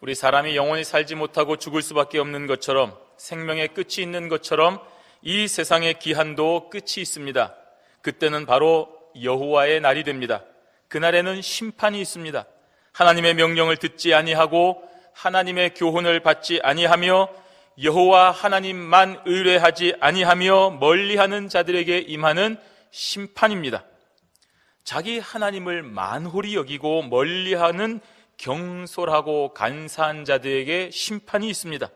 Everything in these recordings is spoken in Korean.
우리 사람이 영원히 살지 못하고 죽을 수밖에 없는 것처럼, 생명의 끝이 있는 것처럼 이 세상의 기한도 끝이 있습니다. 그때는 바로 여호와의 날이 됩니다. 그날에는 심판이 있습니다. 하나님의 명령을 듣지 아니하고 하나님의 교훈을 받지 아니하며 여호와 하나님만 의뢰하지 아니하며 멀리하는 자들에게 임하는 심판입니다. 자기 하나님을 만홀히 여기고 멀리하는 경솔하고 간사한 자들에게 심판이 있습니다.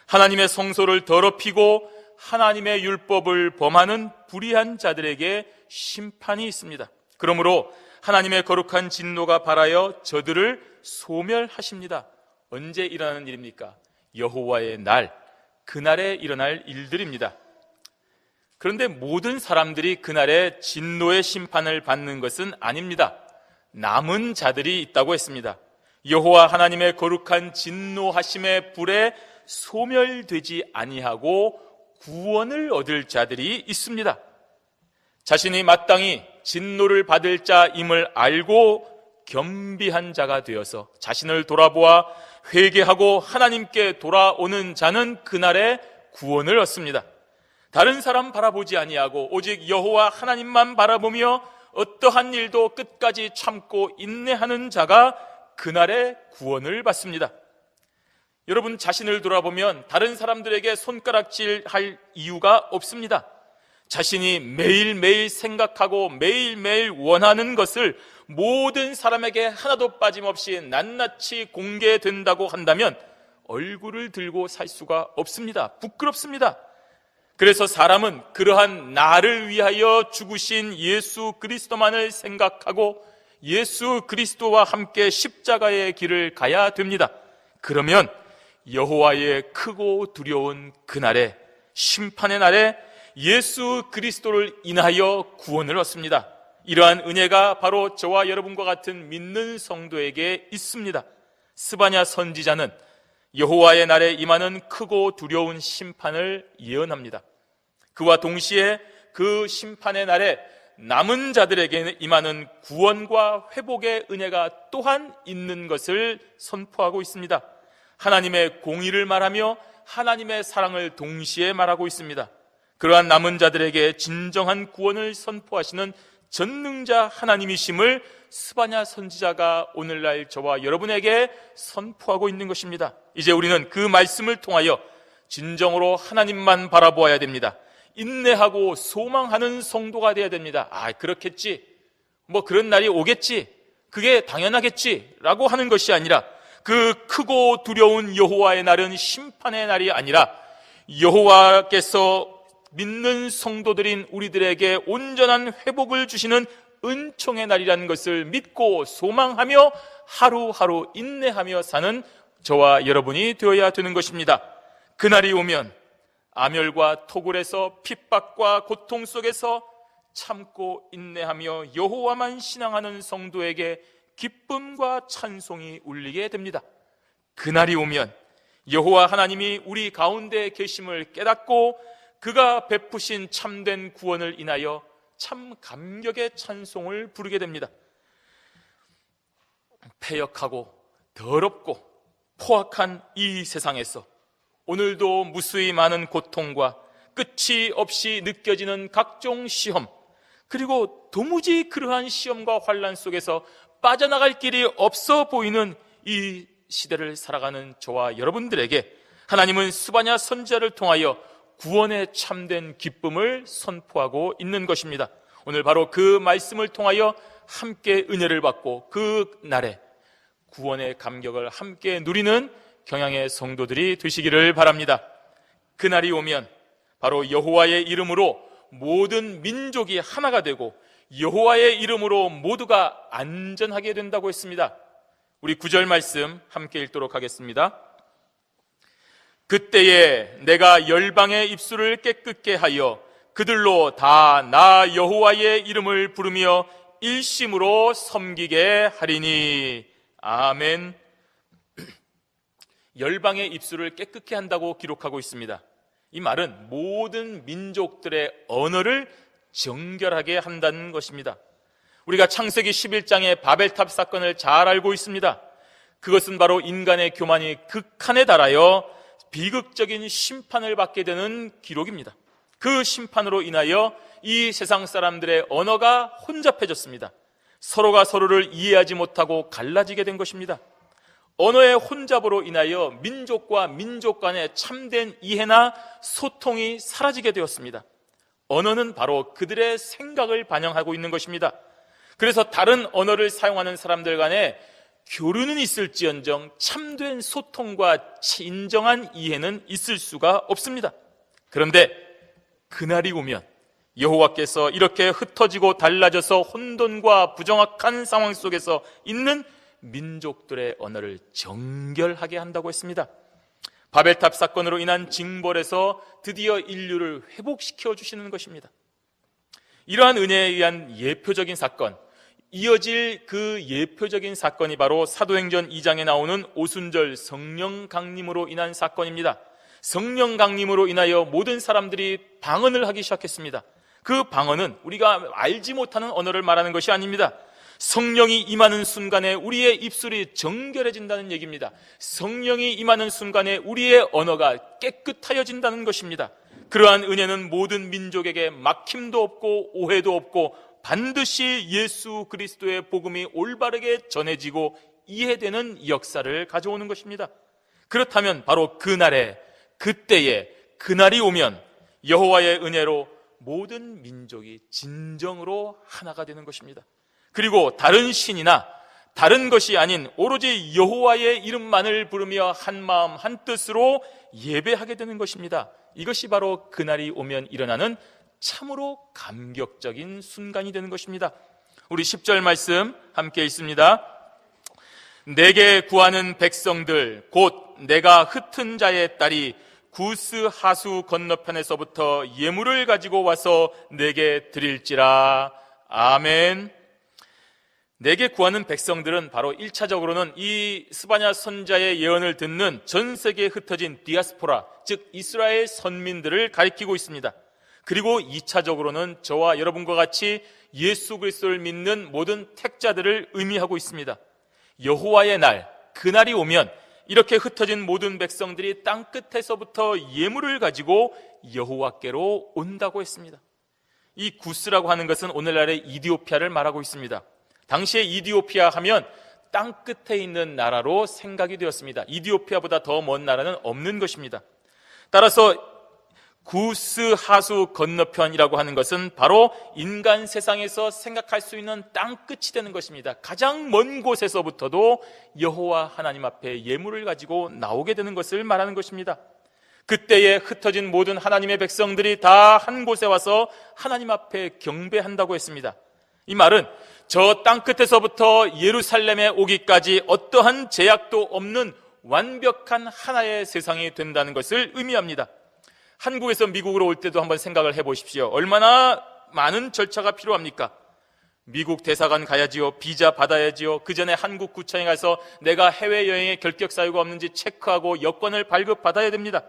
하나님의 성소를 더럽히고 하나님의 율법을 범하는 불의한 자들에게 심판이 있습니다. 그러므로 하나님의 거룩한 진노가 발하여 저들을 소멸하십니다. 언제 일어나는 일입니까? 여호와의 날, 그날에 일어날 일들입니다. 그런데 모든 사람들이 그날에 진노의 심판을 받는 것은 아닙니다. 남은 자들이 있다고 했습니다. 여호와 하나님의 거룩한 진노하심의 불에 소멸되지 아니하고 구원을 얻을 자들이 있습니다. 자신이 마땅히 진노를 받을 자임을 알고 겸비한 자가 되어서 자신을 돌아보아 회개하고 하나님께 돌아오는 자는 그날에 구원을 얻습니다. 다른 사람 바라보지 아니하고 오직 여호와 하나님만 바라보며 어떠한 일도 끝까지 참고 인내하는 자가 그날에 구원을 받습니다. 여러분, 자신을 돌아보면 다른 사람들에게 손가락질할 이유가 없습니다. 자신이 매일매일 생각하고 매일매일 원하는 것을 모든 사람에게 하나도 빠짐없이 낱낱이 공개된다고 한다면 얼굴을 들고 살 수가 없습니다. 부끄럽습니다. 그래서 사람은 그러한 나를 위하여 죽으신 예수 그리스도만을 생각하고 예수 그리스도와 함께 십자가의 길을 가야 됩니다. 그러면 여호와의 크고 두려운 그날에, 심판의 날에 예수 그리스도를 인하여 구원을 얻습니다. 이러한 은혜가 바로 저와 여러분과 같은 믿는 성도에게 있습니다. 스바냐 선지자는 여호와의 날에 임하는 크고 두려운 심판을 예언합니다. 그와 동시에 그 심판의 날에 남은 자들에게 임하는 구원과 회복의 은혜가 또한 있는 것을 선포하고 있습니다. 하나님의 공의를 말하며 하나님의 사랑을 동시에 말하고 있습니다. 그러한 남은 자들에게 진정한 구원을 선포하시는 전능자 하나님이심을 스바냐 선지자가 오늘날 저와 여러분에게 선포하고 있는 것입니다. 이제 우리는 그 말씀을 통하여 진정으로 하나님만 바라보아야 됩니다. 인내하고 소망하는 성도가 되어야 됩니다. 그렇겠지, 그런 날이 오겠지, 그게 당연하겠지 라고 하는 것이 아니라, 그 크고 두려운 여호와의 날은 심판의 날이 아니라 여호와께서 믿는 성도들인 우리들에게 온전한 회복을 주시는 은총의 날이라는 것을 믿고 소망하며 하루하루 인내하며 사는 저와 여러분이 되어야 되는 것입니다. 그날이 오면 아멸과 토굴에서 핍박과 고통 속에서 참고 인내하며 여호와만 신앙하는 성도에게 기쁨과 찬송이 울리게 됩니다. 그날이 오면 여호와 하나님이 우리 가운데 계심을 깨닫고 그가 베푸신 참된 구원을 인하여 참 감격의 찬송을 부르게 됩니다. 패역하고 더럽고 포악한 이 세상에서 오늘도 무수히 많은 고통과 끝이 없이 느껴지는 각종 시험, 그리고 도무지 그러한 시험과 환난 속에서 빠져나갈 길이 없어 보이는 이 시대를 살아가는 저와 여러분들에게 하나님은 스바냐 선지자를 통하여 구원의 참된 기쁨을 선포하고 있는 것입니다. 오늘 바로 그 말씀을 통하여 함께 은혜를 받고 그 날에 구원의 감격을 함께 누리는 경양의 성도들이 되시기를 바랍니다. 그날이 오면 바로 여호와의 이름으로 모든 민족이 하나가 되고 여호와의 이름으로 모두가 안전하게 된다고 했습니다. 우리 9절 말씀 함께 읽도록 하겠습니다. 그때에 내가 열방의 입술을 깨끗게 하여 그들로 다 나 여호와의 이름을 부르며 일심으로 섬기게 하리니. 아멘. 열방의 입술을 깨끗게 한다고 기록하고 있습니다. 이 말은 모든 민족들의 언어를 정결하게 한다는 것입니다. 우리가 창세기 11장의 바벨탑 사건을 잘 알고 있습니다. 그것은 바로 인간의 교만이 극한에 달하여 비극적인 심판을 받게 되는 기록입니다. 그 심판으로 인하여 이 세상 사람들의 언어가 혼잡해졌습니다. 서로가 서로를 이해하지 못하고 갈라지게 된 것입니다. 언어의 혼잡으로 인하여 민족과 민족 간의 참된 이해나 소통이 사라지게 되었습니다. 언어는 바로 그들의 생각을 반영하고 있는 것입니다. 그래서 다른 언어를 사용하는 사람들 간에 교류는 있을지언정 참된 소통과 진정한 이해는 있을 수가 없습니다. 그런데 그날이 오면 여호와께서 이렇게 흩어지고 달라져서 혼돈과 부정확한 상황 속에서 있는 민족들의 언어를 정결하게 한다고 했습니다. 바벨탑 사건으로 인한 징벌에서 드디어 인류를 회복시켜 주시는 것입니다. 이러한 은혜에 의한 예표적인 사건, 이어질 그 예표적인 사건이 바로 사도행전 2장에 나오는 오순절 성령 강림으로 인한 사건입니다. 성령 강림으로 인하여 모든 사람들이 방언을 하기 시작했습니다. 그 방언은 우리가 알지 못하는 언어를 말하는 것이 아닙니다. 성령이 임하는 순간에 우리의 입술이 정결해진다는 얘기입니다. 성령이 임하는 순간에 우리의 언어가 깨끗하여진다는 것입니다. 그러한 은혜는 모든 민족에게 막힘도 없고 오해도 없고 반드시 예수 그리스도의 복음이 올바르게 전해지고 이해되는 역사를 가져오는 것입니다. 그렇다면 바로 그날에, 그때에, 그날이 오면 여호와의 은혜로 모든 민족이 진정으로 하나가 되는 것입니다. 그리고 다른 신이나 다른 것이 아닌 오로지 여호와의 이름만을 부르며 한 마음 한 뜻으로 예배하게 되는 것입니다. 이것이 바로 그날이 오면 일어나는 참으로 감격적인 순간이 되는 것입니다. 우리 10절 말씀 함께 있습니다. 내게 구하는 백성들 곧 내가 흩은 자의 딸이 구스 하수 건너편에서부터 예물을 가지고 와서 내게 드릴지라. 아멘. 내게 구하는 백성들은 바로 1차적으로는 이 스바냐 선자의 예언을 듣는 전 세계에 흩어진 디아스포라, 즉 이스라엘 선민들을 가리키고 있습니다. 그리고 2차적으로는 저와 여러분과 같이 예수 그리스도를 믿는 모든 택자들을 의미하고 있습니다. 여호와의 날, 그날이 오면 이렇게 흩어진 모든 백성들이 땅끝에서부터 예물을 가지고 여호와께로 온다고 했습니다. 이 구스라고 하는 것은 오늘날의 이디오피아를 말하고 있습니다. 당시에 이디오피아 하면 땅끝에 있는 나라로 생각이 되었습니다. 이디오피아보다 더 먼 나라는 없는 것입니다. 따라서 구스 하수 건너편이라고 하는 것은 바로 인간 세상에서 생각할 수 있는 땅끝이 되는 것입니다. 가장 먼 곳에서부터도 여호와 하나님 앞에 예물을 가지고 나오게 되는 것을 말하는 것입니다. 그때에 흩어진 모든 하나님의 백성들이 다 한 곳에 와서 하나님 앞에 경배한다고 했습니다. 이 말은 저 땅끝에서부터 예루살렘에 오기까지 어떠한 제약도 없는 완벽한 하나의 세상이 된다는 것을 의미합니다. 한국에서 미국으로 올 때도 한번 생각을 해보십시오. 얼마나 많은 절차가 필요합니까? 미국 대사관 가야지요, 비자 받아야지요, 그 전에 한국 구청에 가서 내가 해외여행에 결격 사유가 없는지 체크하고 여권을 발급받아야 됩니다.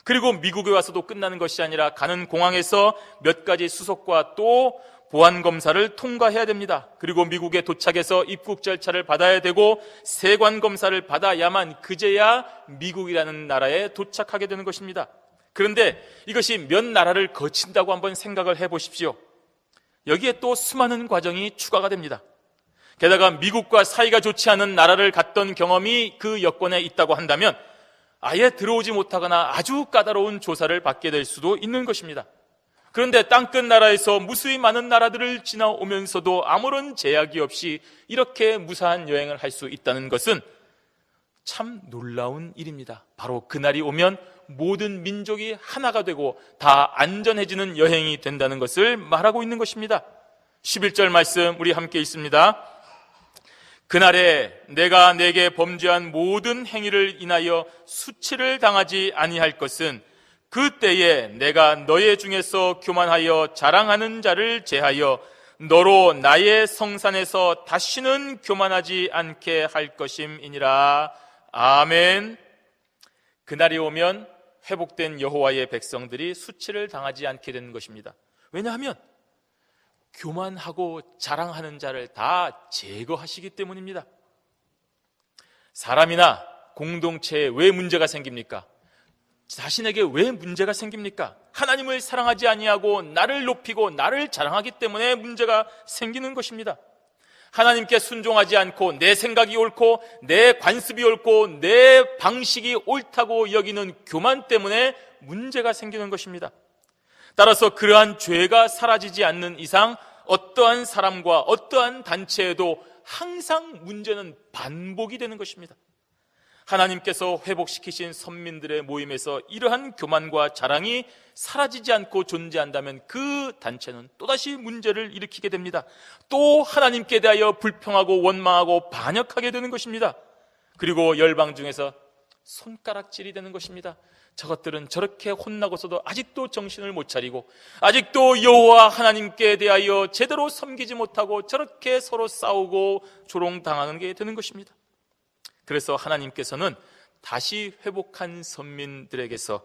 그리고 미국에 와서도 끝나는 것이 아니라 가는 공항에서 몇 가지 수속과 또 보안검사를 통과해야 됩니다. 그리고 미국에 도착해서 입국 절차를 받아야 되고 세관검사를 받아야만 그제야 미국이라는 나라에 도착하게 되는 것입니다. 그런데 이것이 몇 나라를 거친다고 한번 생각을 해보십시오. 여기에 또 수많은 과정이 추가가 됩니다. 게다가 미국과 사이가 좋지 않은 나라를 갔던 경험이 그 여권에 있다고 한다면 아예 들어오지 못하거나 아주 까다로운 조사를 받게 될 수도 있는 것입니다. 그런데 땅끝 나라에서 무수히 많은 나라들을 지나오면서도 아무런 제약이 없이 이렇게 무사한 여행을 할 수 있다는 것은 참 놀라운 일입니다. 바로 그날이 오면 모든 민족이 하나가 되고 다 안전해지는 여행이 된다는 것을 말하고 있는 것입니다. 11절 말씀 우리 함께 있습니다. 그날에 내가 내게 범죄한 모든 행위를 인하여 수치를 당하지 아니할 것은 그때에 내가 너의 중에서 교만하여 자랑하는 자를 제하여 너로 나의 성산에서 다시는 교만하지 않게 할 것임이니라. 아멘. 그날이 오면 회복된 여호와의 백성들이 수치를 당하지 않게 되는 것입니다. 왜냐하면 교만하고 자랑하는 자를 다 제거하시기 때문입니다. 사람이나 공동체에 왜 문제가 생깁니까? 자신에게 왜 문제가 생깁니까? 하나님을 사랑하지 아니하고 나를 높이고 나를 자랑하기 때문에 문제가 생기는 것입니다. 하나님께 순종하지 않고 내 생각이 옳고 내 관습이 옳고 내 방식이 옳다고 여기는 교만 때문에 문제가 생기는 것입니다. 따라서 그러한 죄가 사라지지 않는 이상 어떠한 사람과 어떠한 단체에도 항상 문제는 반복이 되는 것입니다. 하나님께서 회복시키신 선민들의 모임에서 이러한 교만과 자랑이 사라지지 않고 존재한다면 그 단체는 또다시 문제를 일으키게 됩니다. 또 하나님께 대하여 불평하고 원망하고 반역하게 되는 것입니다. 그리고 열방 중에서 손가락질이 되는 것입니다. 저것들은 저렇게 혼나고서도 아직도 정신을 못 차리고 아직도 여호와 하나님께 대하여 제대로 섬기지 못하고 저렇게 서로 싸우고 조롱당하는 게 되는 것입니다. 그래서 하나님께서는 다시 회복한 선민들에게서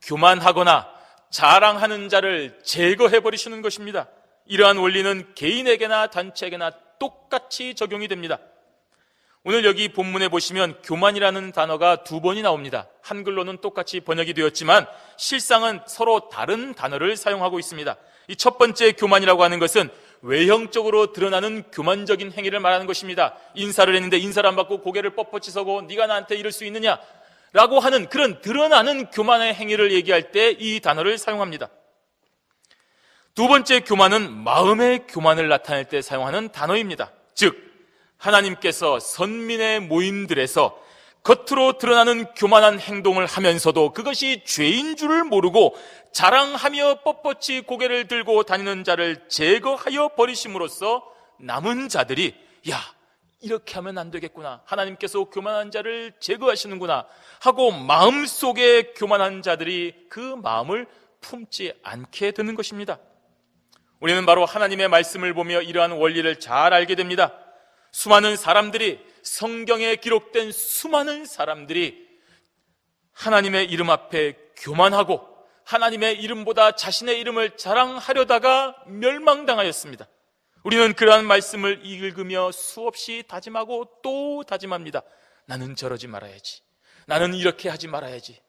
교만하거나 자랑하는 자를 제거해버리시는 것입니다. 이러한 원리는 개인에게나 단체에게나 똑같이 적용이 됩니다. 오늘 여기 본문에 보시면 교만이라는 단어가 2번이 나옵니다. 한글로는 똑같이 번역이 되었지만 실상은 서로 다른 단어를 사용하고 있습니다. 이 첫 번째 교만이라고 하는 것은 외형적으로 드러나는 교만적인 행위를 말하는 것입니다. 인사를 했는데 인사를 안 받고 고개를 뻣뻣이 서고 네가 나한테 이럴 수 있느냐 라고 하는 그런 드러나는 교만의 행위를 얘기할 때 이 단어를 사용합니다. 두 번째 교만은 마음의 교만을 나타낼 때 사용하는 단어입니다. 즉 하나님께서 선민의 모임들에서 겉으로 드러나는 교만한 행동을 하면서도 그것이 죄인 줄을 모르고 자랑하며 뻣뻣이 고개를 들고 다니는 자를 제거하여 버리심으로써 남은 자들이 야, 이렇게 하면 안 되겠구나, 하나님께서 교만한 자를 제거하시는구나 하고 마음속에 교만한 자들이 그 마음을 품지 않게 되는 것입니다. 우리는 바로 하나님의 말씀을 보며 이러한 원리를 잘 알게 됩니다. 수많은 사람들이, 성경에 기록된 수많은 사람들이 하나님의 이름 앞에 교만하고 하나님의 이름보다 자신의 이름을 자랑하려다가 멸망당하였습니다. 우리는 그러한 말씀을 읽으며 수없이 다짐하고 또 다짐합니다. 나는 저러지 말아야지, 나는 이렇게 하지 말아야지.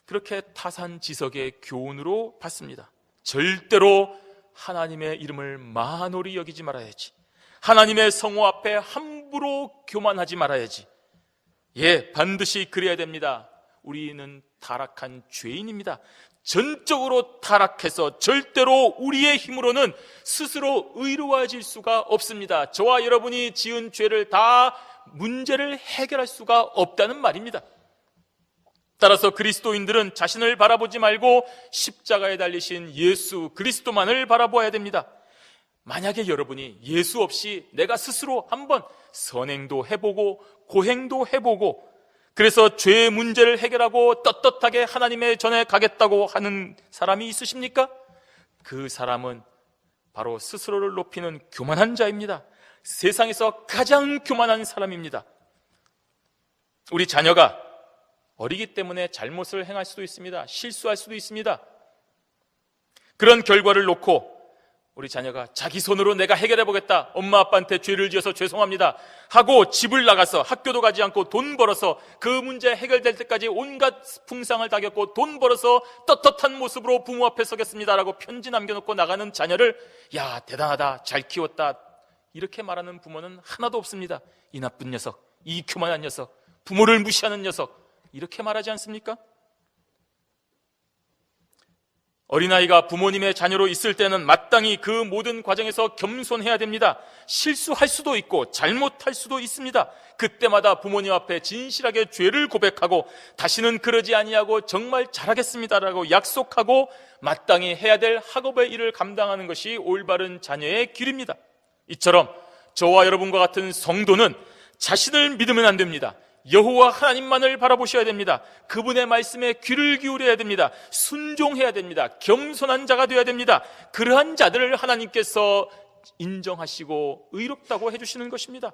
그렇게 타산지석의 교훈으로 받습니다. 절대로 하나님의 이름을 만홀히 여기지 말아야지, 하나님의 성호 앞에 함부로 교만하지 말아야지. 예, 반드시 그래야 됩니다. 우리는 타락한 죄인입니다. 전적으로 타락해서 절대로 우리의 힘으로는 스스로 의로워질 수가 없습니다. 저와 여러분이 지은 죄를 다 문제를 해결할 수가 없다는 말입니다. 따라서 그리스도인들은 자신을 바라보지 말고 십자가에 달리신 예수 그리스도만을 바라보아야 됩니다. 만약에 여러분이 예수 없이 내가 스스로 한번 선행도 해보고 고행도 해보고 그래서 죄의 문제를 해결하고 떳떳하게 하나님의 전에 가겠다고 하는 사람이 있으십니까? 그 사람은 바로 스스로를 높이는 교만한 자입니다. 세상에서 가장 교만한 사람입니다. 우리 자녀가 어리기 때문에 잘못을 행할 수도 있습니다. 실수할 수도 있습니다. 그런 결과를 놓고 우리 자녀가 자기 손으로 내가 해결해보겠다, 엄마 아빠한테 죄를 지어서 죄송합니다 하고 집을 나가서 학교도 가지 않고 돈 벌어서 그 문제 해결될 때까지 온갖 풍상을 다 겪고 돈 벌어서 떳떳한 모습으로 부모 앞에 서겠습니다 라고 편지 남겨놓고 나가는 자녀를 야, 대단하다, 잘 키웠다 이렇게 말하는 부모는 하나도 없습니다. 이 나쁜 녀석, 이 교만한 녀석, 부모를 무시하는 녀석, 이렇게 말하지 않습니까? 어린아이가 부모님의 자녀로 있을 때는 마땅히 그 모든 과정에서 겸손해야 됩니다. 실수할 수도 있고 잘못할 수도 있습니다. 그때마다 부모님 앞에 진실하게 죄를 고백하고 다시는 그러지 아니하고 정말 잘하겠습니다라고 약속하고 마땅히 해야 될 학업의 일을 감당하는 것이 올바른 자녀의 길입니다. 이처럼 저와 여러분과 같은 성도는 자신을 믿으면 안 됩니다. 여호와 하나님만을 바라보셔야 됩니다. 그분의 말씀에 귀를 기울여야 됩니다. 순종해야 됩니다. 겸손한 자가 되어야 됩니다. 그러한 자들을 하나님께서 인정하시고 의롭다고 해주시는 것입니다.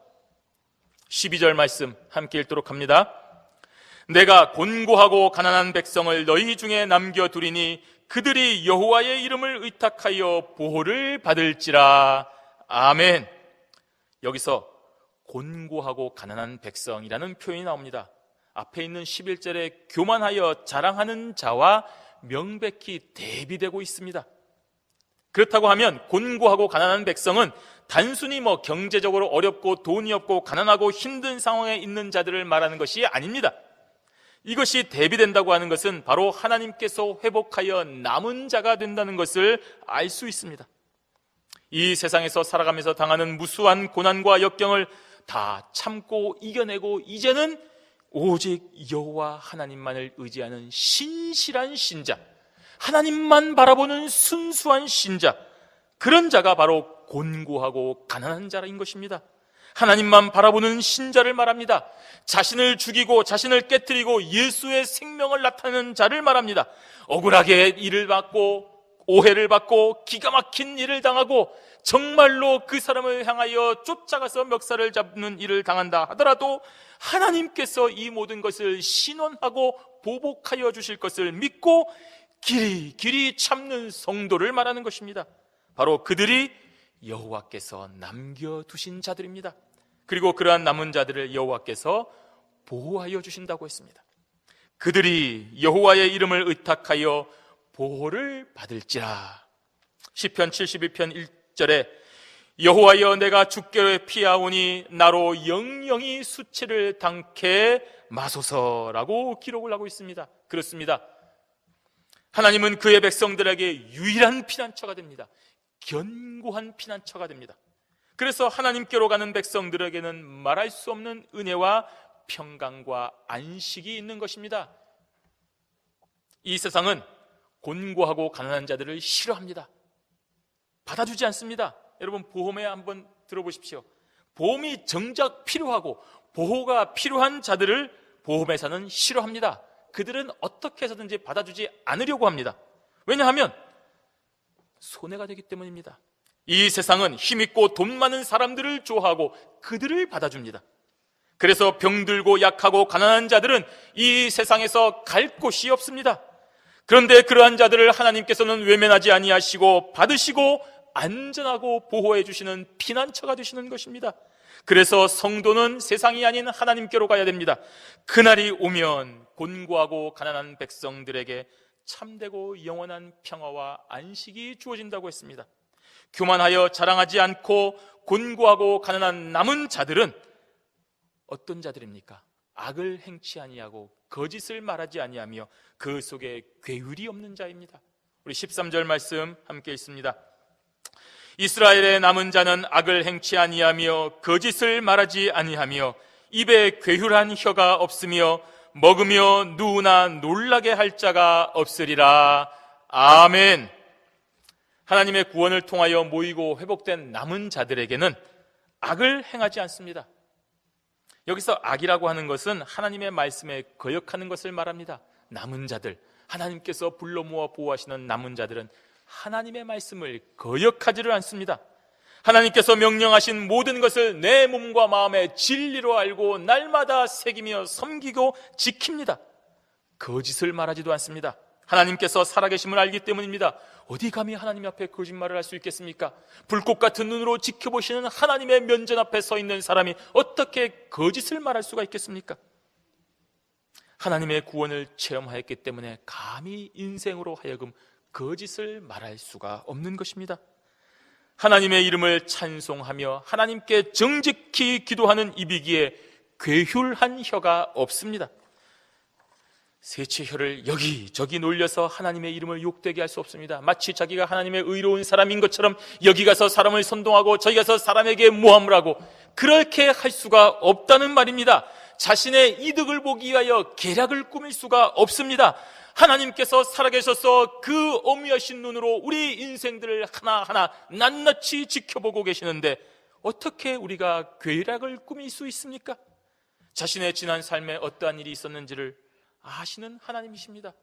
12절 말씀 함께 읽도록 합니다. 내가 곤고하고 가난한 백성을 너희 중에 남겨두리니 그들이 여호와의 이름을 의탁하여 보호를 받을지라. 아멘. 여기서 곤고하고 가난한 백성이라는 표현이 나옵니다. 앞에 있는 11절에 교만하여 자랑하는 자와 명백히 대비되고 있습니다. 그렇다고 하면 곤고하고 가난한 백성은 단순히 경제적으로 어렵고 돈이 없고 가난하고 힘든 상황에 있는 자들을 말하는 것이 아닙니다. 이것이 대비된다고 하는 것은 바로 하나님께서 회복하여 남은 자가 된다는 것을 알 수 있습니다. 이 세상에서 살아가면서 당하는 무수한 고난과 역경을 다 참고 이겨내고 이제는 오직 여호와 하나님만을 의지하는 신실한 신자, 하나님만 바라보는 순수한 신자, 그런 자가 바로 곤고하고 가난한 자인 것입니다. 하나님만 바라보는 신자를 말합니다. 자신을 죽이고 자신을 깨뜨리고 예수의 생명을 나타내는 자를 말합니다. 억울하게 일을 받고 오해를 받고 기가 막힌 일을 당하고 정말로 그 사람을 향하여 쫓아가서 멱살을 잡는 일을 당한다 하더라도 하나님께서 이 모든 것을 신원하고 보복하여 주실 것을 믿고 길이 참는 성도를 말하는 것입니다. 바로 그들이 여호와께서 남겨두신 자들입니다. 그리고 그러한 남은 자들을 여호와께서 보호하여 주신다고 했습니다. 그들이 여호와의 이름을 의탁하여 보호를 받을지라. 시편 72편 1절에 여호와여 내가 주께 피하오니 나로 영영이 수치를 당케 마소서라고 기록을 하고 있습니다. 그렇습니다. 하나님은 그의 백성들에게 유일한 피난처가 됩니다. 견고한 피난처가 됩니다. 그래서 하나님께로 가는 백성들에게는 말할 수 없는 은혜와 평강과 안식이 있는 것입니다. 이 세상은 곤고하고 가난한 자들을 싫어합니다. 받아주지 않습니다. 여러분 보험에 한번 들어보십시오. 보험이 정작 필요하고 보호가 필요한 자들을 보험회사는 싫어합니다. 그들은 어떻게 해서든지 받아주지 않으려고 합니다. 왜냐하면 손해가 되기 때문입니다. 이 세상은 힘있고 돈 많은 사람들을 좋아하고 그들을 받아줍니다. 그래서 병들고 약하고 가난한 자들은 이 세상에서 갈 곳이 없습니다. 그런데 그러한 자들을 하나님께서는 외면하지 아니하시고 받으시고 안전하고 보호해 주시는 피난처가 되시는 것입니다. 그래서 성도는 세상이 아닌 하나님께로 가야 됩니다. 그날이 오면 곤고하고 가난한 백성들에게 참되고 영원한 평화와 안식이 주어진다고 했습니다. 교만하여 자랑하지 않고 곤고하고 가난한 남은 자들은 어떤 자들입니까? 악을 행치 아니하고 거짓을 말하지 아니하며 그 속에 괴율이 없는 자입니다. 우리 13절 말씀 함께 읽습니다. 이스라엘의 남은 자는 악을 행치 아니하며 거짓을 말하지 아니하며 입에 괴율한 혀가 없으며 먹으며 누우나 놀라게 할 자가 없으리라. 아멘. 하나님의 구원을 통하여 모이고 회복된 남은 자들에게는 악을 행하지 않습니다. 여기서 악이라고 하는 것은 하나님의 말씀에 거역하는 것을 말합니다. 남은 자들, 하나님께서 불러 모아 보호하시는 남은 자들은 하나님의 말씀을 거역하지를 않습니다. 하나님께서 명령하신 모든 것을 내 몸과 마음의 진리로 알고 날마다 새기며 섬기고 지킵니다. 거짓을 말하지도 않습니다. 하나님께서 살아계심을 알기 때문입니다. 어디 감히 하나님 앞에 거짓말을 할 수 있겠습니까? 불꽃 같은 눈으로 지켜보시는 하나님의 면전 앞에 서 있는 사람이 어떻게 거짓을 말할 수가 있겠습니까? 하나님의 구원을 체험하였기 때문에 감히 인생으로 하여금 거짓을 말할 수가 없는 것입니다. 하나님의 이름을 찬송하며 하나님께 정직히 기도하는 입이기에 괴휼한 혀가 없습니다. 세체 혀를 여기저기 놀려서 하나님의 이름을 욕되게 할 수 없습니다. 마치 자기가 하나님의 의로운 사람인 것처럼 여기 가서 사람을 선동하고 저기 가서 사람에게 모함을 하고 그렇게 할 수가 없다는 말입니다. 자신의 이득을 보기 위하여 계략을 꾸밀 수가 없습니다. 하나님께서 살아계셔서 그 어미하신 눈으로 우리 인생들을 하나하나 낱낱이 지켜보고 계시는데 어떻게 우리가 괴략을 꾸밀 수 있습니까? 자신의 지난 삶에 어떠한 일이 있었는지를 아시는 하나님이십니다.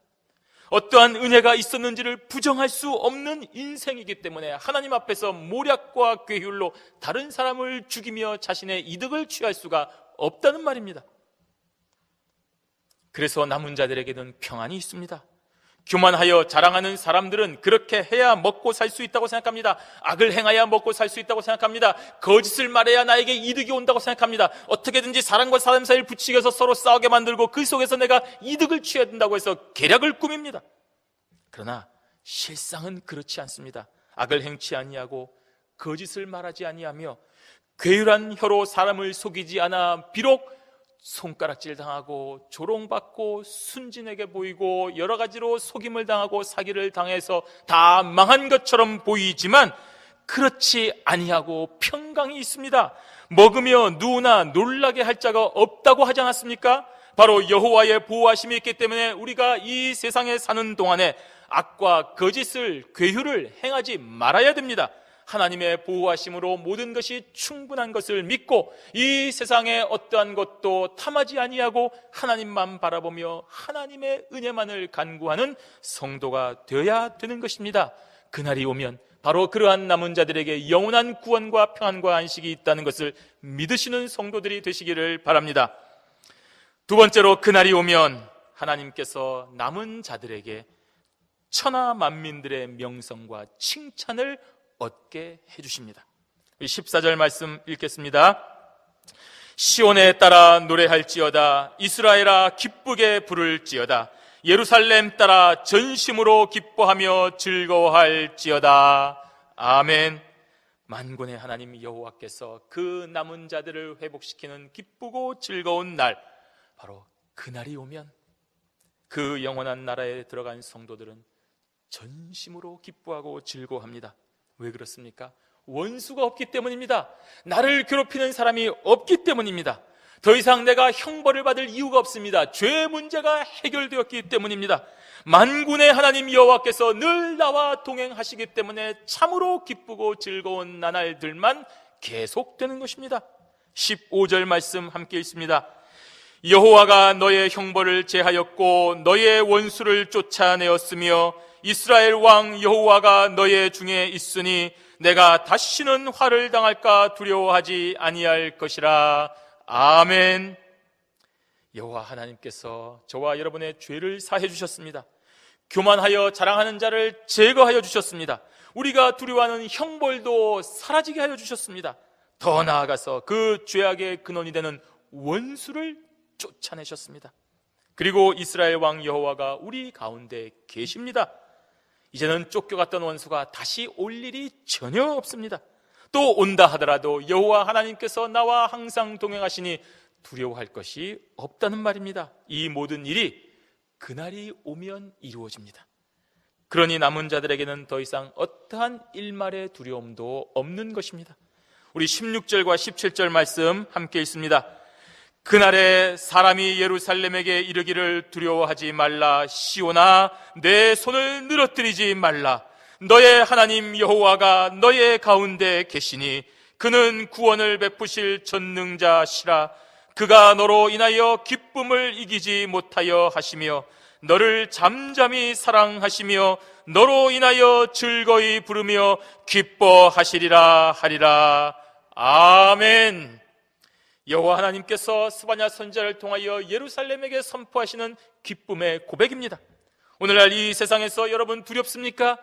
어떠한 은혜가 있었는지를 부정할 수 없는 인생이기 때문에 하나님 앞에서 모략과 괴휼로 다른 사람을 죽이며 자신의 이득을 취할 수가 없다는 말입니다. 그래서 남은 자들에게는 평안이 있습니다. 교만하여 자랑하는 사람들은 그렇게 해야 먹고 살 수 있다고 생각합니다. 악을 행하여 먹고 살 수 있다고 생각합니다. 거짓을 말해야 나에게 이득이 온다고 생각합니다. 어떻게든지 사람과 사람 사이를 부추겨서 서로 싸우게 만들고 그 속에서 내가 이득을 취해야 된다고 해서 계략을 꾸밉니다. 그러나 실상은 그렇지 않습니다. 악을 행치 아니하고 거짓을 말하지 아니하며 괴율한 혀로 사람을 속이지 않아 비록 손가락질 당하고 조롱받고 순진하게 보이고 여러 가지로 속임을 당하고 사기를 당해서 다 망한 것처럼 보이지만 그렇지 아니하고 평강이 있습니다. 먹으며 누우나 놀라게 할 자가 없다고 하지 않았습니까? 바로 여호와의 보호하심이 있기 때문에 우리가 이 세상에 사는 동안에 악과 거짓을 괴휼을 행하지 말아야 됩니다. 하나님의 보호하심으로 모든 것이 충분한 것을 믿고 이 세상에 어떠한 것도 탐하지 아니하고 하나님만 바라보며 하나님의 은혜만을 간구하는 성도가 되어야 되는 것입니다. 그날이 오면 바로 그러한 남은 자들에게 영원한 구원과 평안과 안식이 있다는 것을 믿으시는 성도들이 되시기를 바랍니다. 두 번째로, 그날이 오면 하나님께서 남은 자들에게 천하 만민들의 명성과 칭찬을 얻게 해주십니다. 14절 말씀 읽겠습니다. 시온에 따라 노래할지어다. 이스라엘아 기쁘게 부를지어다. 예루살렘 따라 전심으로 기뻐하며 즐거워할지어다. 아멘. 만군의 하나님 여호와께서 그 남은 자들을 회복시키는 기쁘고 즐거운 날, 바로 그날이 오면 그 영원한 나라에 들어간 성도들은 전심으로 기뻐하고 즐거워합니다. 왜 그렇습니까? 원수가 없기 때문입니다. 나를 괴롭히는 사람이 없기 때문입니다. 더 이상 내가 형벌을 받을 이유가 없습니다. 죄의 문제가 해결되었기 때문입니다. 만군의 하나님 여호와께서 늘 나와 동행하시기 때문에 참으로 기쁘고 즐거운 나날들만 계속되는 것입니다. 15절 말씀 함께 있습니다. 여호와가 너의 형벌을 제하였고 너의 원수를 쫓아내었으며 이스라엘 왕 여호와가 너의 중에 있으니 내가 다시는 화를 당할까 두려워하지 아니할 것이라. 아멘. 여호와 하나님께서 저와 여러분의 죄를 사해 주셨습니다. 교만하여 자랑하는 자를 제거하여 주셨습니다. 우리가 두려워하는 형벌도 사라지게 하여 주셨습니다. 더 나아가서 그 죄악의 근원이 되는 원수를 쫓아내셨습니다. 그리고 이스라엘 왕 여호와가 우리 가운데 계십니다. 이제는 쫓겨갔던 원수가 다시 올 일이 전혀 없습니다. 또 온다 하더라도 여호와 하나님께서 나와 항상 동행하시니 두려워할 것이 없다는 말입니다. 이 모든 일이 그날이 오면 이루어집니다. 그러니 남은 자들에게는 더 이상 어떠한 일말의 두려움도 없는 것입니다. 우리 16절과 17절 말씀 함께 있습니다. 그날에 사람이 예루살렘에게 이르기를 두려워하지 말라. 시온아 내 손을 늘어뜨리지 말라. 너의 하나님 여호와가 너의 가운데 계시니 그는 구원을 베푸실 전능자시라. 그가 너로 인하여 기쁨을 이기지 못하여 하시며 너를 잠잠히 사랑하시며 너로 인하여 즐거이 부르며 기뻐하시리라 하리라. 아멘. 여호와 하나님께서 스바냐 선지자를 통하여 예루살렘에게 선포하시는 기쁨의 고백입니다. 오늘날 이 세상에서 여러분 두렵습니까?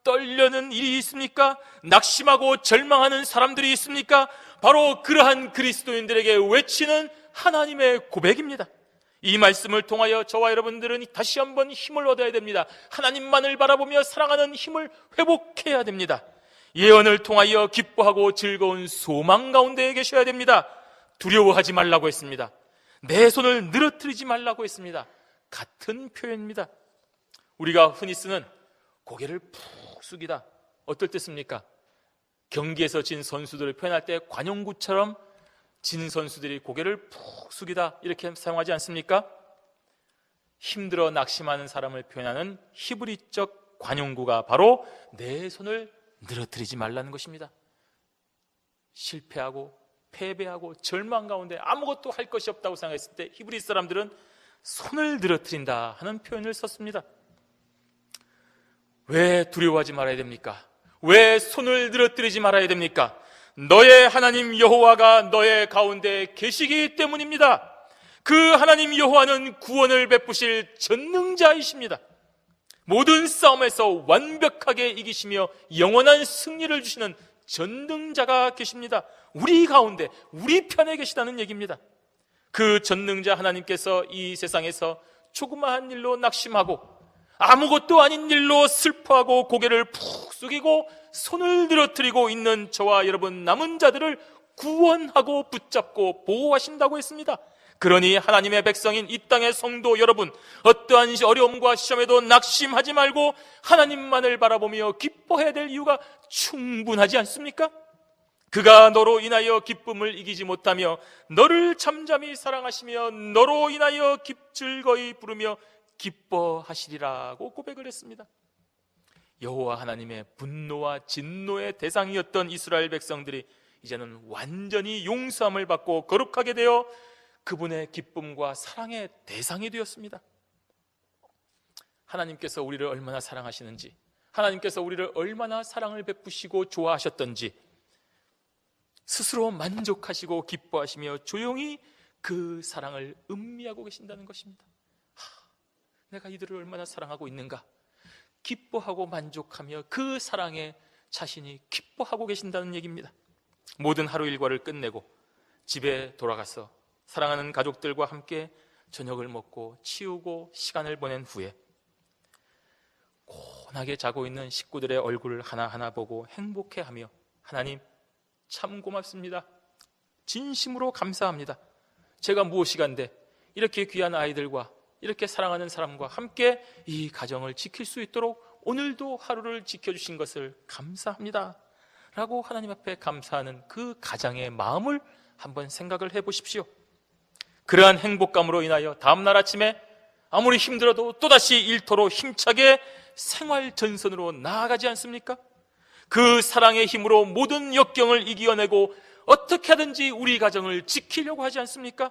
떨려는 일이 있습니까? 낙심하고 절망하는 사람들이 있습니까? 바로 그러한 그리스도인들에게 외치는 하나님의 고백입니다. 이 말씀을 통하여 저와 여러분들은 다시 한번 힘을 얻어야 됩니다. 하나님만을 바라보며 사랑하는 힘을 회복해야 됩니다. 예언을 통하여 기뻐하고 즐거운 소망 가운데 계셔야 됩니다. 두려워하지 말라고 했습니다. 내 손을 늘어뜨리지 말라고 했습니다. 같은 표현입니다. 우리가 흔히 쓰는 고개를 푹 숙이다, 어떨 때 씁니까? 경기에서 진 선수들을 표현할 때 관용구처럼 진 선수들이 고개를 푹 숙이다 이렇게 사용하지 않습니까? 힘들어 낙심하는 사람을 표현하는 히브리적 관용구가 바로 내 손을 늘어뜨리지 말라는 것입니다. 실패하고 패배하고 절망 가운데 아무것도 할 것이 없다고 생각했을 때 히브리 사람들은 손을 늘어뜨린다 하는 표현을 썼습니다. 왜 두려워하지 말아야 됩니까? 왜 손을 늘어뜨리지 말아야 됩니까? 너의 하나님 여호와가 너의 가운데 계시기 때문입니다. 그 하나님 여호와는 구원을 베푸실 전능자이십니다. 모든 싸움에서 완벽하게 이기시며 영원한 승리를 주시는 전능자가 계십니다. 우리 가운데, 우리 편에 계시다는 얘기입니다. 그 전능자 하나님께서 이 세상에서 조그마한 일로 낙심하고 아무것도 아닌 일로 슬퍼하고 고개를 푹 숙이고 손을 늘어뜨리고 있는 저와 여러분 남은 자들을 구원하고 붙잡고 보호하신다고 했습니다. 그러니 하나님의 백성인 이 땅의 성도 여러분, 어떠한 어려움과 시험에도 낙심하지 말고 하나님만을 바라보며 기뻐해야 될 이유가 충분하지 않습니까? 그가 너로 인하여 기쁨을 이기지 못하며 너를 잠잠히 사랑하시며 너로 인하여 즐거이 부르며 기뻐하시리라고 고백을 했습니다. 여호와 하나님의 분노와 진노의 대상이었던 이스라엘 백성들이 이제는 완전히 용서함을 받고 거룩하게 되어 그분의 기쁨과 사랑의 대상이 되었습니다. 하나님께서 우리를 얼마나 사랑하시는지, 하나님께서 우리를 얼마나 사랑을 베푸시고 좋아하셨던지 스스로 만족하시고 기뻐하시며 조용히 그 사랑을 음미하고 계신다는 것입니다. 내가 이들을 얼마나 사랑하고 있는가, 기뻐하고 만족하며 그 사랑에 자신이 기뻐하고 계신다는 얘기입니다. 모든 하루 일과를 끝내고 집에 돌아가서 사랑하는 가족들과 함께 저녁을 먹고 치우고 시간을 보낸 후에 고운하게 자고 있는 식구들의 얼굴을 하나하나 보고 행복해하며 하나님 참 고맙습니다, 진심으로 감사합니다, 제가 무엇이간데 이렇게 귀한 아이들과 이렇게 사랑하는 사람과 함께 이 가정을 지킬 수 있도록 오늘도 하루를 지켜주신 것을 감사합니다 라고 하나님 앞에 감사하는 그 가장의 마음을 한번 생각을 해보십시오. 그러한 행복감으로 인하여 다음날 아침에 아무리 힘들어도 또다시 일터로 힘차게 생활 전선으로 나아가지 않습니까? 그 사랑의 힘으로 모든 역경을 이겨내고 어떻게 하든지 우리 가정을 지키려고 하지 않습니까?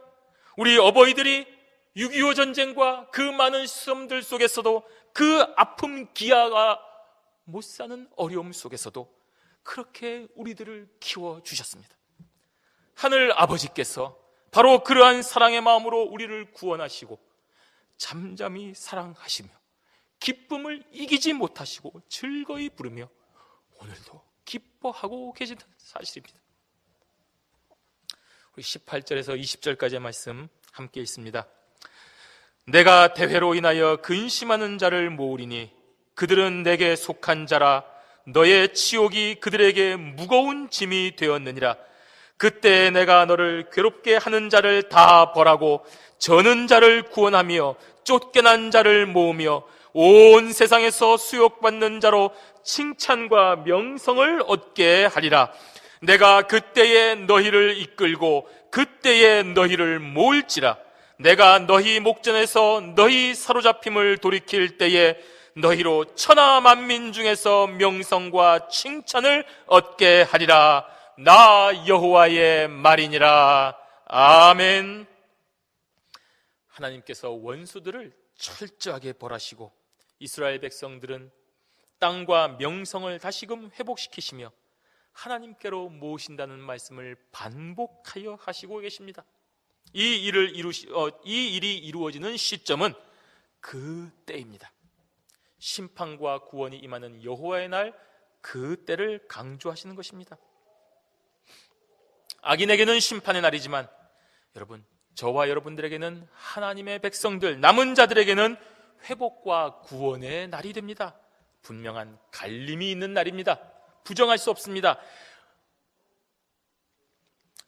우리 어버이들이 6.25 전쟁과 그 많은 시험들 속에서도 그 아픔 기아가 못 사는 어려움 속에서도 그렇게 우리들을 키워주셨습니다. 하늘 아버지께서 바로 그러한 사랑의 마음으로 우리를 구원하시고 잠잠히 사랑하시며 기쁨을 이기지 못하시고 즐거이 부르며 오늘도 기뻐하고 계시다는 사실입니다. 우리 18절에서 20절까지의 말씀 함께 있습니다. 내가 대회로 인하여 근심하는 자를 모으리니 그들은 내게 속한 자라. 너의 치욕이 그들에게 무거운 짐이 되었느니라. 그때 내가 너를 괴롭게 하는 자를 다 벌하고 저는 자를 구원하며 쫓겨난 자를 모으며 온 세상에서 수욕받는 자로 칭찬과 명성을 얻게 하리라. 내가 그때에 너희를 이끌고 그때에 너희를 모을지라. 내가 너희 목전에서 너희 사로잡힘을 돌이킬 때에 너희로 천하 만민 중에서 명성과 칭찬을 얻게 하리라. 나 여호와의 말이니라. 아멘. 하나님께서 원수들을 철저하게 벌하시고 이스라엘 백성들은 땅과 명성을 다시금 회복시키시며 하나님께로 모으신다는 말씀을 반복하여 하시고 계십니다. 이 일이 이루어지는 시점은 그 때입니다. 심판과 구원이 임하는 여호와의 날, 그 때를 강조하시는 것입니다. 악인에게는 심판의 날이지만 여러분, 저와 여러분들에게는 하나님의 백성들, 남은 자들에게는 회복과 구원의 날이 됩니다. 분명한 갈림이 있는 날입니다. 부정할 수 없습니다.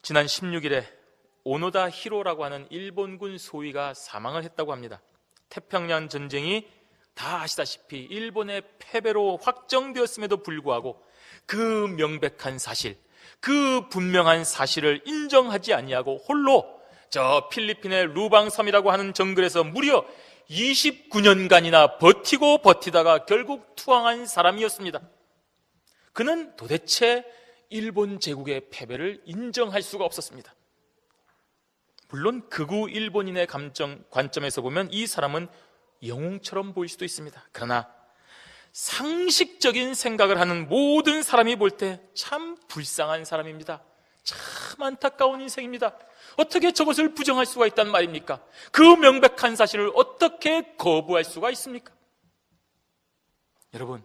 지난 16일에 오노다 히로라고 하는 일본군 소위가 사망을 했다고 합니다. 태평양 전쟁이 다 아시다시피 일본의 패배로 확정되었음에도 불구하고 그 명백한 사실, 그 분명한 사실을 인정하지 아니하고 홀로 저 필리핀의 루방섬이라고 하는 정글에서 무려 29년간이나 버티다가 결국 투항한 사람이었습니다. 그는 도대체 일본 제국의 패배를 인정할 수가 없었습니다. 물론 극우 일본인의 관점에서 보면 이 사람은 영웅처럼 보일 수도 있습니다. 그러나 상식적인 생각을 하는 모든 사람이 볼 때 참 불쌍한 사람입니다. 참 안타까운 인생입니다. 어떻게 저것을 부정할 수가 있단 말입니까? 그 명백한 사실을 어떻게 거부할 수가 있습니까? 여러분,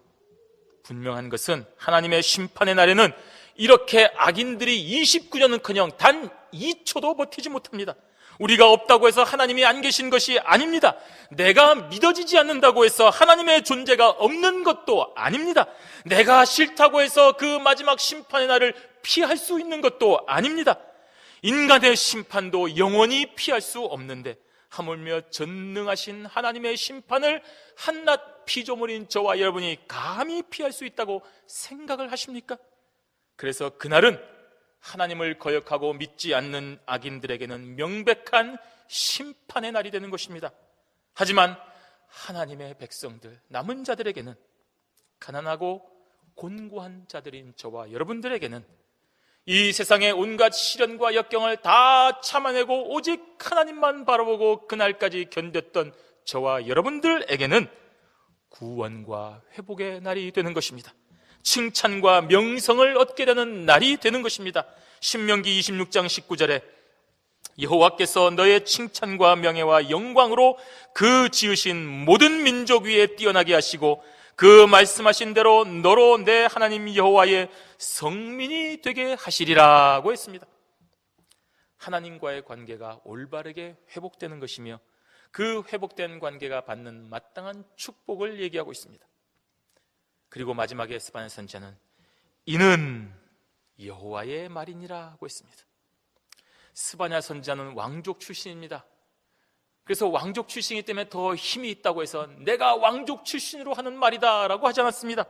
분명한 것은 하나님의 심판의 날에는 이렇게 악인들이 29년은커녕 단 2초도 버티지 못합니다. 우리가 없다고 해서 하나님이 안 계신 것이 아닙니다. 내가 믿어지지 않는다고 해서 하나님의 존재가 없는 것도 아닙니다. 내가 싫다고 해서 그 마지막 심판의 날을 피할 수 있는 것도 아닙니다. 인간의 심판도 영원히 피할 수 없는데 하물며 전능하신 하나님의 심판을 한낱 피조물인 저와 여러분이 감히 피할 수 있다고 생각을 하십니까? 그래서 그날은 하나님을 거역하고 믿지 않는 악인들에게는 명백한 심판의 날이 되는 것입니다. 하지만 하나님의 백성들, 남은 자들에게는, 가난하고 곤고한 자들인 저와 여러분들에게는 이 세상의 온갖 시련과 역경을 다 참아내고 오직 하나님만 바라보고 그날까지 견뎠던 저와 여러분들에게는 구원과 회복의 날이 되는 것입니다. 칭찬과 명성을 얻게 되는 날이 되는 것입니다. 신명기 26장 19절에 여호와께서 너의 칭찬과 명예와 영광으로 그 지으신 모든 민족 위에 뛰어나게 하시고 그 말씀하신 대로 너로 내 하나님 여호와의 성민이 되게 하시리라고 했습니다. 하나님과의 관계가 올바르게 회복되는 것이며 그 회복된 관계가 받는 마땅한 축복을 얘기하고 있습니다. 그리고 마지막에 스바냐 선지자는 이는 여호와의 말이니라고 했습니다. 스바냐 선지자는 왕족 출신입니다. 그래서 왕족 출신이기 때문에 더 힘이 있다고 해서 내가 왕족 출신으로 하는 말이다 라고 하지 않았습니다.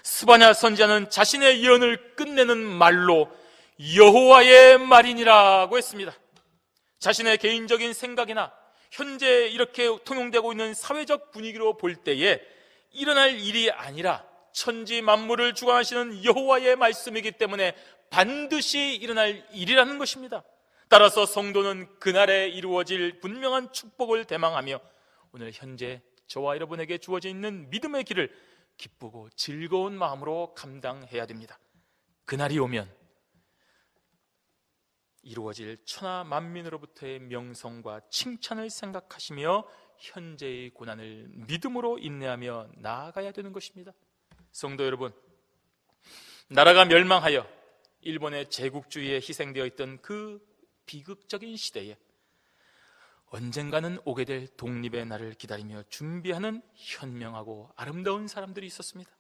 스바냐 선지자는 자신의 예언을 끝내는 말로 여호와의 말이니라고 했습니다. 자신의 개인적인 생각이나 현재 이렇게 통용되고 있는 사회적 분위기로 볼 때에 일어날 일이 아니라 천지 만물을 주관하시는 여호와의 말씀이기 때문에 반드시 일어날 일이라는 것입니다. 따라서 성도는 그날에 이루어질 분명한 축복을 대망하며 오늘 현재 저와 여러분에게 주어져 있는 믿음의 길을 기쁘고 즐거운 마음으로 감당해야 됩니다. 그날이 오면 이루어질 천하 만민으로부터의 명성과 칭찬을 생각하시며 현재의 고난을 믿음으로 인내하며 나아가야 되는 것입니다. 성도 여러분, 나라가 멸망하여 일본의 제국주의에 희생되어 있던 그 비극적인 시대에 언젠가는 오게 될 독립의 날을 기다리며 준비하는 현명하고 아름다운 사람들이 있었습니다.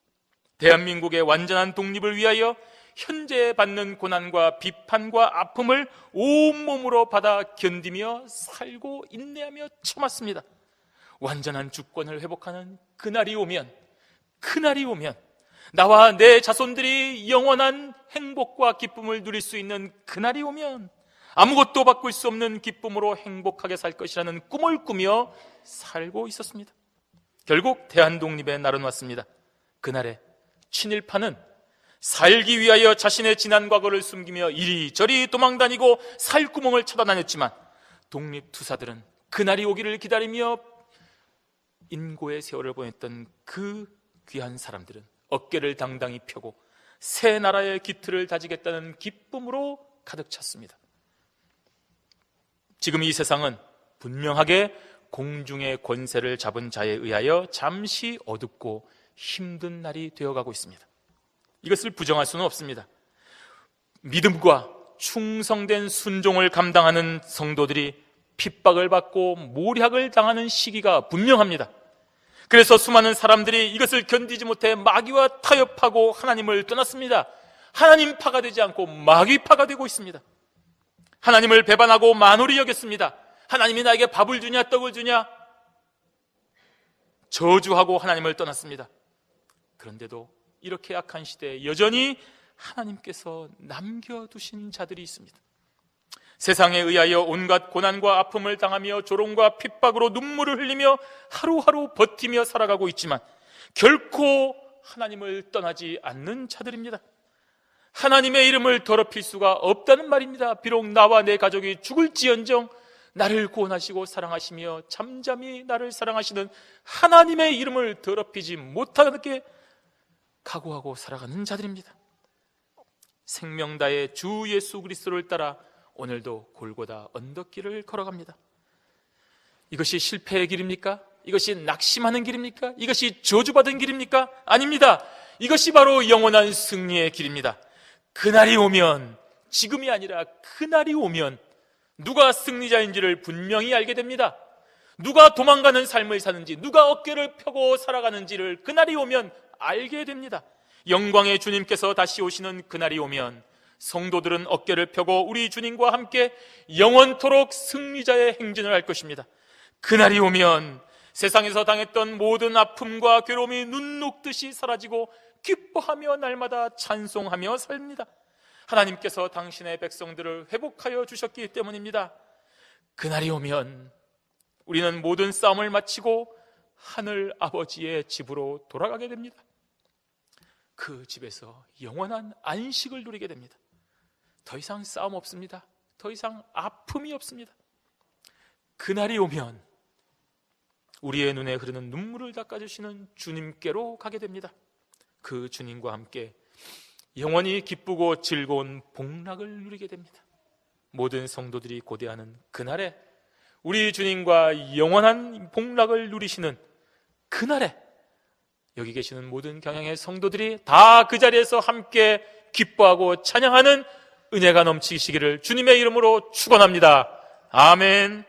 대한민국의 완전한 독립을 위하여 현재 받는 고난과 비판과 아픔을 온몸으로 받아 견디며 살고 인내하며 참았습니다. 완전한 주권을 회복하는 그날이 오면 나와 내 자손들이 영원한 행복과 기쁨을 누릴 수 있는 그날이 오면 아무것도 바꿀 수 없는 기쁨으로 행복하게 살 것이라는 꿈을 꾸며 살고 있었습니다. 결국 대한독립의 날은 왔습니다. 그날에 친일파는 살기 위하여 자신의 지난 과거를 숨기며 이리저리 도망다니고 살구멍을 찾아다녔지만 독립투사들은 그날이 오기를 기다리며 인고의 세월을 보냈던 그 귀한 사람들은 어깨를 당당히 펴고 새 나라의 기틀을 다지겠다는 기쁨으로 가득 찼습니다. 지금 이 세상은 분명하게 공중의 권세를 잡은 자에 의하여 잠시 어둡고 힘든 날이 되어가고 있습니다. 이것을 부정할 수는 없습니다. 믿음과 충성된 순종을 감당하는 성도들이 핍박을 받고 모략을 당하는 시기가 분명합니다. 그래서 수많은 사람들이 이것을 견디지 못해 마귀와 타협하고 하나님을 떠났습니다. 하나님파가 되지 않고 마귀파가 되고 있습니다. 하나님을 배반하고 만홀히 여겼습니다. 하나님이 나에게 밥을 주냐 떡을 주냐 저주하고 하나님을 떠났습니다. 그런데도 이렇게 악한 시대에 여전히 하나님께서 남겨두신 자들이 있습니다. 세상에 의하여 온갖 고난과 아픔을 당하며 조롱과 핍박으로 눈물을 흘리며 하루하루 버티며 살아가고 있지만 결코 하나님을 떠나지 않는 자들입니다. 하나님의 이름을 더럽힐 수가 없다는 말입니다. 비록 나와 내 가족이 죽을지언정 나를 구원하시고 사랑하시며 잠잠히 나를 사랑하시는 하나님의 이름을 더럽히지 못하게 각오하고 살아가는 자들입니다. 생명다의 주 예수 그리스도를 따라 오늘도 골고다 언덕길을 걸어갑니다. 이것이 실패의 길입니까? 이것이 낙심하는 길입니까? 이것이 저주받은 길입니까? 아닙니다. 이것이 바로 영원한 승리의 길입니다. 그날이 오면, 지금이 아니라 그날이 오면 누가 승리자인지를 분명히 알게 됩니다. 누가 도망가는 삶을 사는지, 누가 어깨를 펴고 살아가는지를 그날이 오면 알게 됩니다. 영광의 주님께서 다시 오시는 그날이 오면 성도들은 어깨를 펴고 우리 주님과 함께 영원토록 승리자의 행진을 할 것입니다. 그날이 오면 세상에서 당했던 모든 아픔과 괴로움이 눈 녹듯이 사라지고 기뻐하며 날마다 찬송하며 삽니다. 하나님께서 당신의 백성들을 회복하여 주셨기 때문입니다. 그날이 오면 우리는 모든 싸움을 마치고 하늘 아버지의 집으로 돌아가게 됩니다. 그 집에서 영원한 안식을 누리게 됩니다. 더 이상 싸움 없습니다. 더 이상 아픔이 없습니다. 그날이 오면 우리의 눈에 흐르는 눈물을 닦아주시는 주님께로 가게 됩니다. 그 주님과 함께 영원히 기쁘고 즐거운 복락을 누리게 됩니다. 모든 성도들이 고대하는 그날에 우리 주님과 영원한 복락을 누리시는 그날에 여기 계시는 모든 경향의 성도들이 다 그 자리에서 함께 기뻐하고 찬양하는 은혜가 넘치시기를 주님의 이름으로 축원합니다. 아멘.